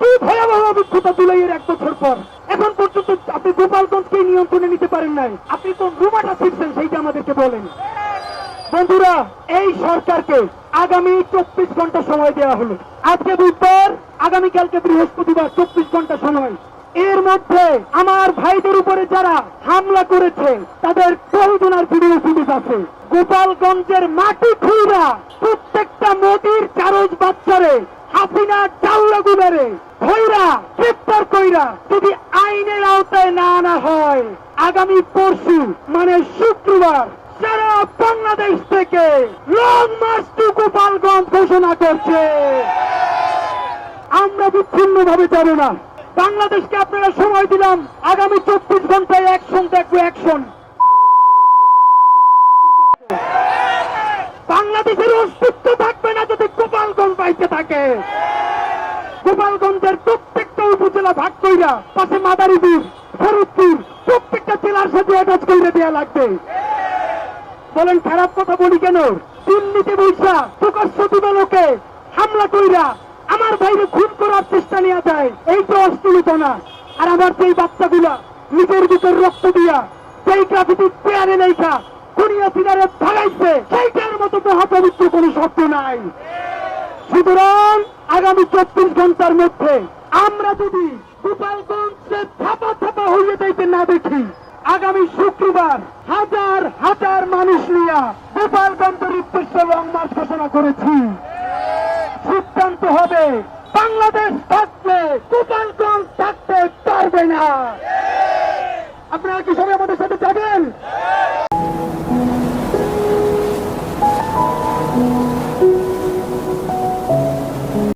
কি ভয়াবহ অভিজ্ঞতা জুলাইয়ের 1 বছর পর এখন পর্যন্ত আপনি গোপালগঞ্জকে নিয়ন্ত্রণে নিতে পারেন নাই। আপনি তো রুমাটা ছিটছেন, সেইটা আমাদেরকে বলেন। বন্ধুরা, এই সরকারকে আগামী 24 ঘন্টা সময় দেওয়া হলো। আজকে বুধবার, আগামীকালকে বৃহস্পতিবার, 24 ঘন্টা সময়। এর মধ্যে আমার ভাইদের উপরে যারা হামলা করেছে তাদের প্রয়োজনার ভিডিও ফুটেজ আছে। গোপালগঞ্জের মাটি খুঁড়া প্রত্যেকটা নদীর চারজ বাচ্চারে হাসিনা চাউলা গুলারে ধৈরা গ্রেপ্তার কইরা যদি আইনের আওতায় না আনা হয়, আগামী পরশু মানে শুক্রবার সারা বাংলাদেশ থেকে লং মার্চ টু গোপালগঞ্জ ঘোষণা করছে। আমরা বিচ্ছিন্ন ভাবে যাব না। বাংলাদেশকে আপনারা সময় দিলাম, আগামী 24 ঘন্টায় অ্যাকশন দেখবো, অ্যাকশন। বাংলাদেশের অস্তিত্ব থাকবে না যদি গোপালগঞ্জ বাইতে থাকে। গোপালগঞ্জের প্রত্যেকটা উপজেলা ভাগ কইরা পাশে মাদারীপুর, ফরিদপুর প্রত্যেকটা জেলার সাথে অ্যাটাচ করে দেওয়া লাগবে। বলেন খারাপ কথা বলি কেন? দিল্লিতে বৈশা প্রকাশ্য দিবালোকে হামলা কইরা আমার ভাইরে খুন করার চেষ্টা নেওয়া যায়, এই তো অশ্লীলতা না? আর আমার সেই বাচ্চাগুলা নিজের ভিতর রক্ত দিয়া সেই গ্রাফিটি পেয়ারে লেখা খুনিয়া সিনারে ভাগাইছে, সেইটার মতো মহাপবিত্র কোন শব্দ নাই। সুতরাং আগামী 24 ঘন্টার মধ্যে আমরা যদি গোপালগঞ্জে থাপা থাপা হইয়ে যাইতে না দেখি, আগামী শুক্রবার হাজার হাজার মানুষ নিয়ে গোপালগঞ্জের উদ্দেশ্যে লং মার্চ ঘোষণা করেছি। সিদ্ধান্ত হবে বাংলাদেশ থাকলে গোপালগঞ্জ থাকতে পারবে না। আপনারা কি সবাই আমাদের সাথে যাবেন?